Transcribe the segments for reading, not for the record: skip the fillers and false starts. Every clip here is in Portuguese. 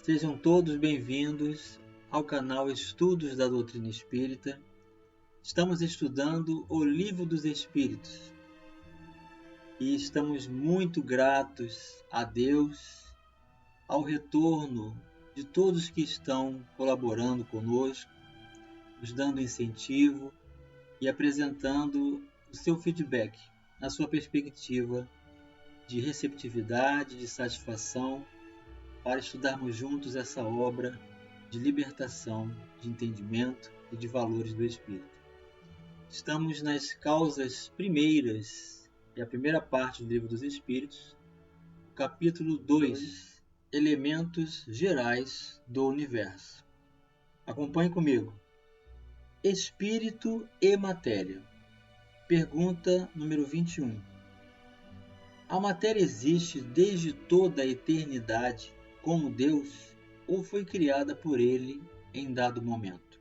Sejam todos bem-vindos ao canal Estudos da Doutrina Espírita. Estamos estudando o Livro dos Espíritos e estamos muito gratos a Deus ao retorno de todos que estão colaborando conosco, nos dando incentivo e apresentando o seu feedback na sua perspectiva de receptividade, de satisfação, para estudarmos juntos essa obra de libertação, de entendimento e de valores do Espírito. Estamos nas causas primeiras, e a primeira parte do Livro dos Espíritos, capítulo 2, Elementos Gerais do Universo. Acompanhe comigo. Espírito e matéria. Pergunta número 21. A matéria existe desde toda a eternidade como Deus ou foi criada por Ele em dado momento?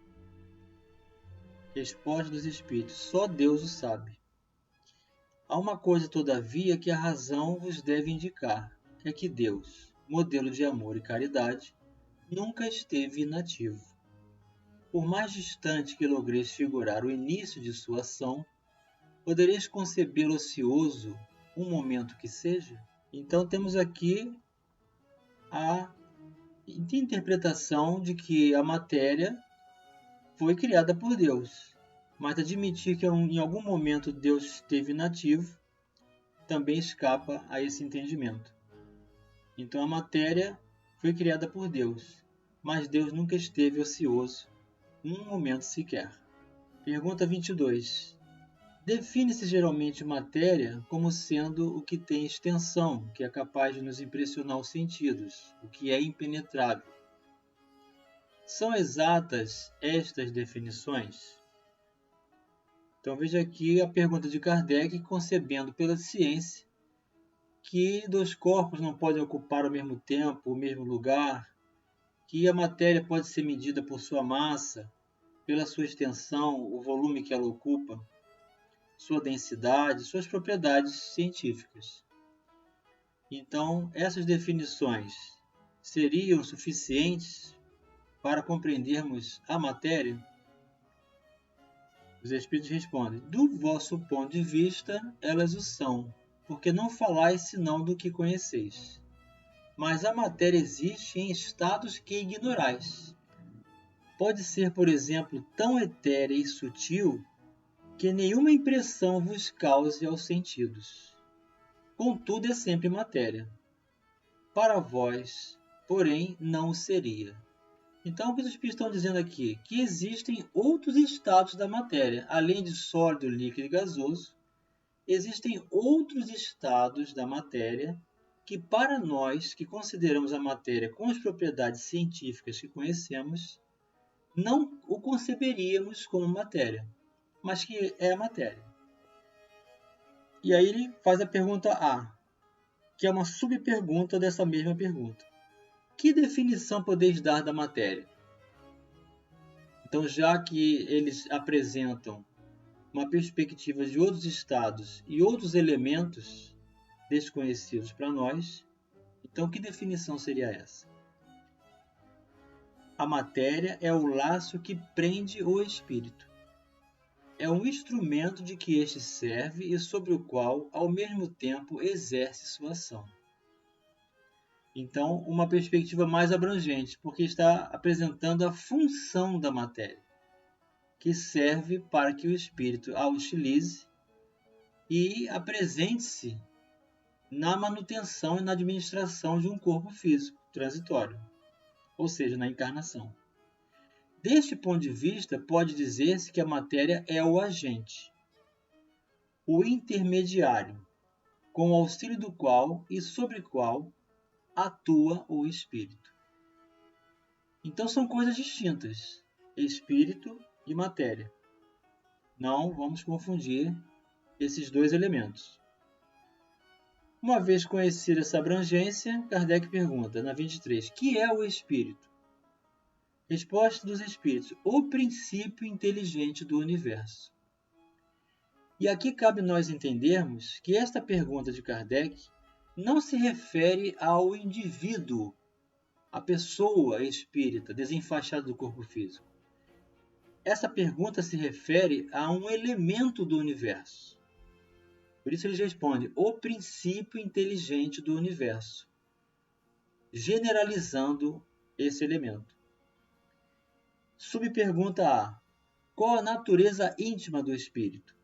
Resposta dos Espíritos: só Deus o sabe. Há uma coisa, todavia, que a razão vos deve indicar, é que Deus, modelo de amor e caridade, nunca esteve inativo. Por mais distante que logreis figurar o início de sua ação, podereis concebê-lo ocioso um momento que seja? Então temos aqui a interpretação de que a matéria foi criada por Deus, mas admitir que em algum momento Deus esteve inativo também escapa a esse entendimento. Então a matéria foi criada por Deus, mas Deus nunca esteve ocioso um momento sequer. Pergunta 22. Define-se geralmente matéria como sendo o que tem extensão, que é capaz de nos impressionar os sentidos, o que é impenetrável. São exatas estas definições? Então veja aqui a pergunta de Kardec, concebendo pela ciência que dois corpos não podem ocupar ao mesmo tempo o mesmo lugar, que a matéria pode ser medida por sua massa, pela sua extensão, o volume que ela ocupa, sua densidade, suas propriedades científicas. Então, essas definições seriam suficientes para compreendermos a matéria? Os Espíritos respondem: do vosso ponto de vista, elas o são, porque não falais senão do que conheceis. Mas a matéria existe em estados que ignorais. Pode ser, por exemplo, tão etérea e sutil que nenhuma impressão vos cause aos sentidos. Contudo, é sempre matéria. Para vós, porém, não o seria. Então, o que os Espíritos estão dizendo aqui? Que existem outros estados da matéria. Além de sólido, líquido e gasoso, existem outros estados da matéria que, para nós, que consideramos a matéria com as propriedades científicas que conhecemos, não o conceberíamos como matéria, mas que é a matéria. E aí ele faz a pergunta A, que é uma subpergunta dessa mesma pergunta. Que definição podeis dar da matéria? Então, já que eles apresentam uma perspectiva de outros estados e outros elementos desconhecidos para nós, então que definição seria essa? A matéria é o laço que prende o espírito. É um instrumento de que este serve e sobre o qual, ao mesmo tempo, exerce sua ação. Então, uma perspectiva mais abrangente, porque está apresentando a função da matéria, que serve para que o espírito a utilize e apresente-se na manutenção e na administração de um corpo físico transitório, ou seja, na encarnação. Deste ponto de vista, pode dizer-se que a matéria é o agente, o intermediário, com o auxílio do qual e sobre o qual atua o espírito. Então são coisas distintas, espírito e matéria. Não vamos confundir esses dois elementos. Uma vez conhecida essa abrangência, Kardec pergunta, na 23, que é o espírito? Resposta dos Espíritos: o princípio inteligente do universo. E aqui cabe nós entendermos que esta pergunta de Kardec não se refere ao indivíduo a pessoa espírita desenfaixada do corpo físico? Essa pergunta se refere a um elemento do universo. Por isso eles respondem, o princípio inteligente do universo, generalizando esse elemento. Subpergunta A. Qual a natureza íntima do espírito?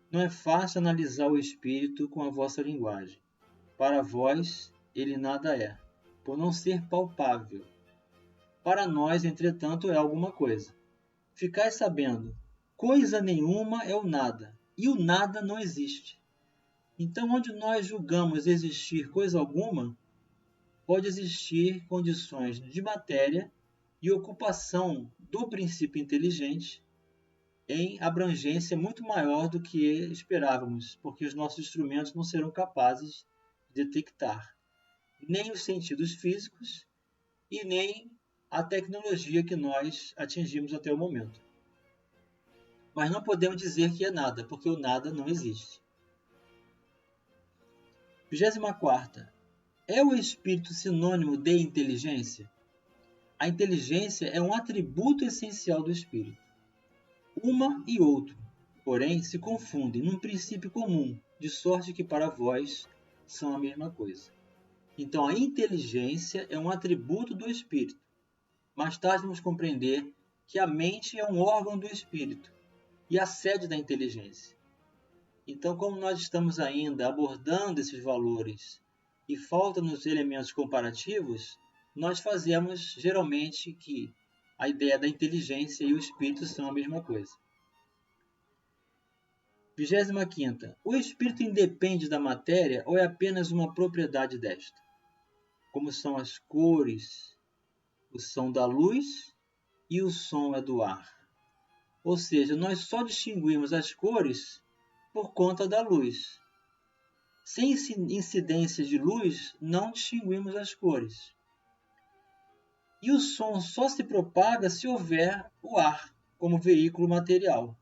Não é fácil analisar o espírito com a vossa linguagem. Para vós, ele nada é, por não ser palpável. Para nós, entretanto, é alguma coisa. Ficais sabendo, coisa nenhuma é o nada, e o nada não existe. Então, onde nós julgamos existir coisa alguma, pode existir condições de matéria e ocupação do princípio inteligente em abrangência muito maior do que esperávamos, porque os nossos instrumentos não serão capazes de detectar nem os sentidos físicos e nem a tecnologia que nós atingimos até o momento. Mas não podemos dizer que é nada, porque o nada não existe. 24ª. É o espírito sinônimo de inteligência? A inteligência é um atributo essencial do espírito. Uma e outro, porém, se confundem num princípio comum, de sorte que para vós são a mesma coisa. Então, a inteligência é um atributo do espírito. Mais tarde vamos compreender que a mente é um órgão do espírito e a sede da inteligência. Então, como nós estamos ainda abordando esses valores e faltam-nos elementos comparativos, nós fazemos geralmente que a ideia da inteligência e o espírito são a mesma coisa. 25ª. O espírito independe da matéria ou é apenas uma propriedade desta? Como são as cores, o som da luz e o som é do ar. Ou seja, nós só distinguimos as cores por conta da luz. Sem incidência de luz, não distinguimos as cores. E o som só se propaga se houver o ar como veículo material.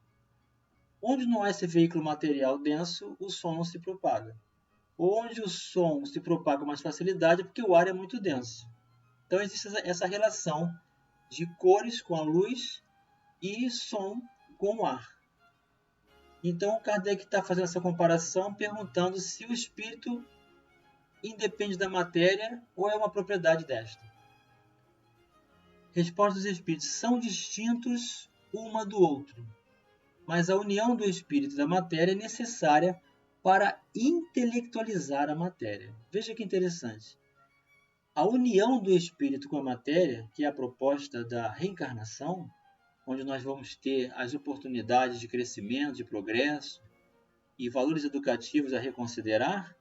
Onde não há esse veículo material denso, o som não se propaga. Onde o som se propaga com mais facilidade é porque o ar é muito denso. Então existe essa relação de cores com a luz e som com o ar. Então Kardec está fazendo essa comparação perguntando se o espírito independe da matéria ou é uma propriedade desta. Resposta dos espíritos: são distintos uma do outro, mas a união do espírito e da matéria é necessária para intelectualizar a matéria. Veja que interessante. A união do espírito com a matéria, que é a proposta da reencarnação, onde nós vamos ter as oportunidades de crescimento, de progresso e valores educativos a reconsiderar,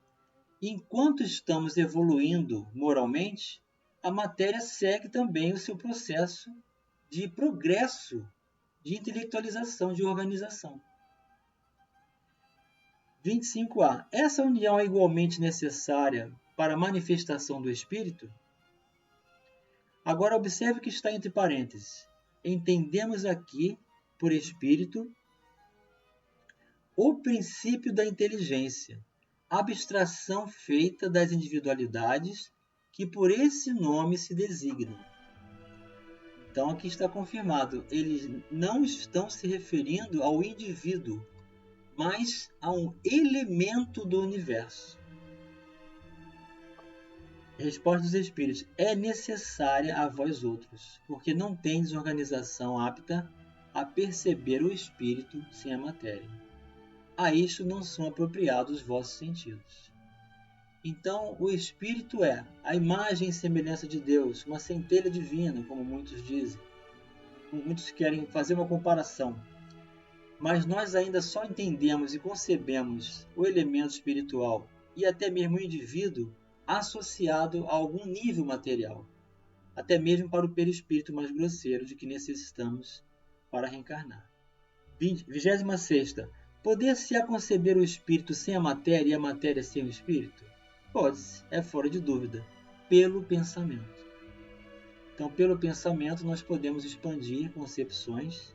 enquanto estamos evoluindo moralmente, a matéria segue também o seu processo de progresso, de intelectualização, de organização. 25A. Essa união é igualmente necessária para a manifestação do espírito? Agora observe o que está entre parênteses. Entendemos aqui, por espírito, o princípio da inteligência, abstração feita das individualidades que por esse nome se designam. Então aqui está confirmado, eles não estão se referindo ao indivíduo, mas a um elemento do universo. Resposta dos espíritos: é necessária a vós outros, porque não tendes organização apta a perceber o espírito sem a matéria. A isto não são apropriados os vossos sentidos. Então, o espírito é a imagem e semelhança de Deus, uma centelha divina, como muitos dizem. Muitos querem fazer uma comparação. Mas nós ainda só entendemos e concebemos o elemento espiritual e até mesmo o indivíduo associado a algum nível material, até mesmo para o perispírito mais grosseiro de que necessitamos para reencarnar. 26ª. Poder-se-á conceber o espírito sem a matéria e a matéria sem o espírito? Pode-se, é fora de dúvida, pelo pensamento. Então, pelo pensamento, nós podemos expandir concepções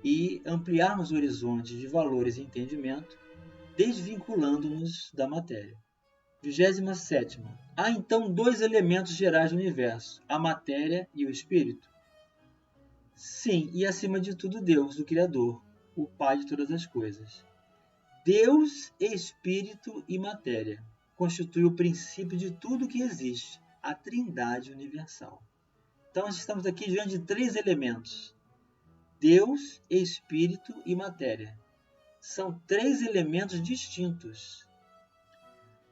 e ampliarmos horizontes de valores e entendimento, desvinculando-nos da matéria. 27ª. Há então dois elementos gerais do universo, a matéria e o espírito? Sim, e acima de tudo Deus, o Criador, o Pai de todas as coisas. Deus, espírito e matéria constituem o princípio de tudo que existe, a Trindade universal. Então, nós estamos aqui diante de três elementos: Deus, espírito e matéria. São três elementos distintos.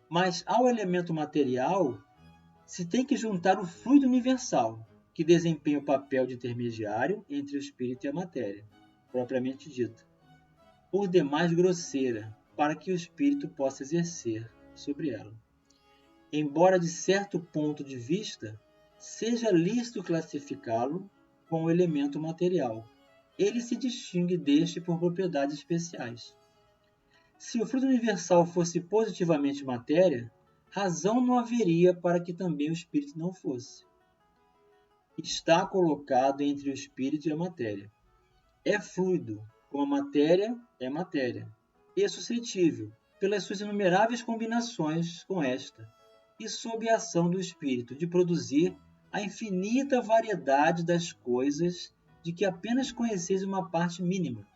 Mas ao elemento material, se tem que juntar o fluido universal, que desempenha o papel de intermediário entre o espírito e a matéria, propriamente dita, por demais grosseira, para que o espírito possa exercer sobre ela. Embora, de certo ponto de vista, seja lícito classificá-lo com o elemento material, ele se distingue deste por propriedades especiais. Se o fluido universal fosse positivamente matéria, razão não haveria para que também o espírito não fosse. Está colocado entre o espírito e a matéria. É fluido, como a matéria é matéria, e é suscetível, pelas suas inumeráveis combinações com esta, e sob a ação do espírito, de produzir a infinita variedade das coisas de que apenas conheceis uma parte mínima.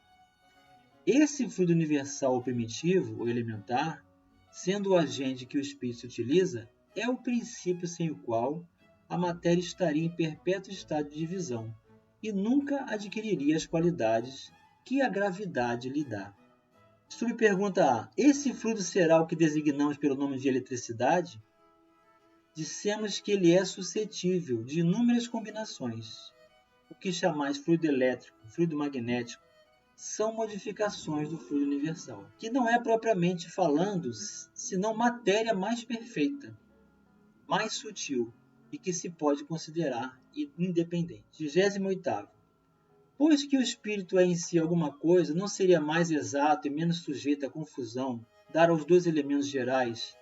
Esse fluido universal ou primitivo, ou elementar, sendo o agente que o espírito utiliza, é o princípio sem o qual a matéria estaria em perpétuo estado de divisão e nunca adquiriria as qualidades que a gravidade lhe dá. Subpergunta A. Esse fluido será o que designamos pelo nome de eletricidade? Dissemos que ele é suscetível de inúmeras combinações. O que chamais fluido elétrico, fluido magnético, são modificações do fluido universal, que não é propriamente falando, senão matéria mais perfeita, mais sutil e que se pode considerar independente. 28º. Pois que o espírito é em si alguma coisa, não seria mais exato e menos sujeito à confusão dar aos dois elementos gerais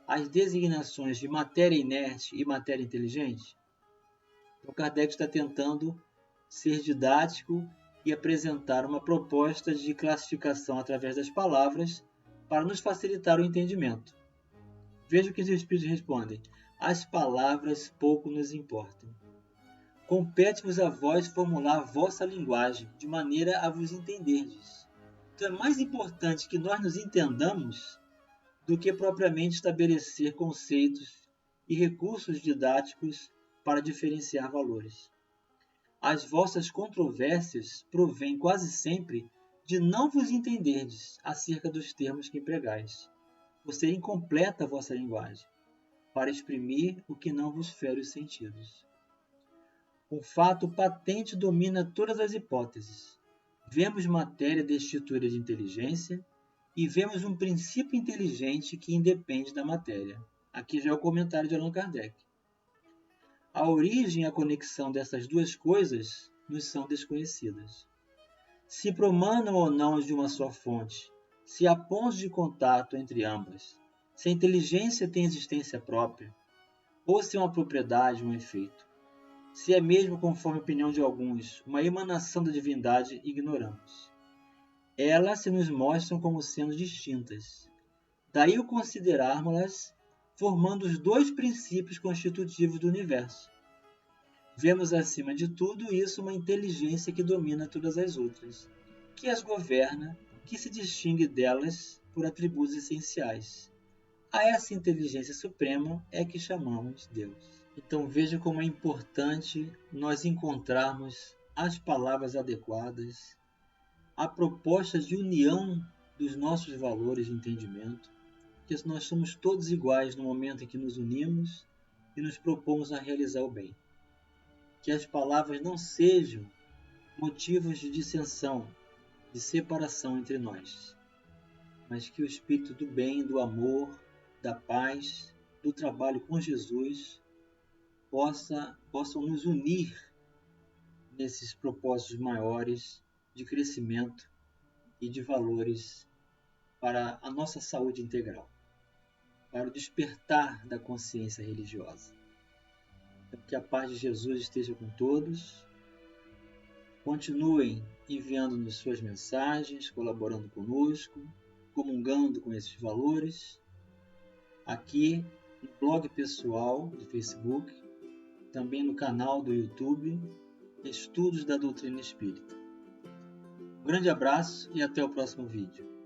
as designações de matéria inerte e matéria inteligente? Então, Kardec está tentando ser didático e apresentar uma proposta de classificação através das palavras para nos facilitar o entendimento. Veja o que os espíritos respondem: as palavras pouco nos importam. Compete-vos a vós formular vossa linguagem, de maneira a vos entenderdes. Então é mais importante que nós nos entendamos do que propriamente estabelecer conceitos e recursos didáticos para diferenciar valores. As vossas controvérsias provêm quase sempre de não vos entenderdes acerca dos termos que empregais, por ser incompleta a vossa linguagem, para exprimir o que não vos fere os sentidos. Um fato patente domina todas as hipóteses. Vemos matéria destituída de inteligência e vemos um princípio inteligente que independe da matéria. Aqui já é o comentário de Allan Kardec. A origem e a conexão dessas duas coisas nos são desconhecidas. Se promanam ou não de uma só fonte, se há pontos de contato entre ambas, se a inteligência tem existência própria, ou se é uma propriedade, um efeito. Se é mesmo, conforme a opinião de alguns, uma emanação da divindade, ignoramos. Elas se nos mostram como sendo distintas. Daí o considerarmos-las formando os dois princípios constitutivos do universo. Vemos, acima de tudo isso, uma inteligência que domina todas as outras, que as governa, que se distingue delas por atributos essenciais. A essa inteligência suprema é que chamamos Deus. Então veja como é importante nós encontrarmos as palavras adequadas, a proposta de união dos nossos valores de entendimento, que nós somos todos iguais no momento em que nos unimos e nos propomos a realizar o bem. Que as palavras não sejam motivos de dissensão, de separação entre nós, mas que o espírito do bem, do amor, da paz, do trabalho com Jesus possam nos unir nesses propósitos maiores de crescimento e de valores para a nossa saúde integral, para o despertar da consciência religiosa. Que a paz de Jesus esteja com todos. Continuem enviando-nos suas mensagens, colaborando conosco, comungando com esses valores. aqui no blog pessoal do Facebook, também no canal do YouTube, Estudos da Doutrina Espírita. Um grande abraço e até o próximo vídeo.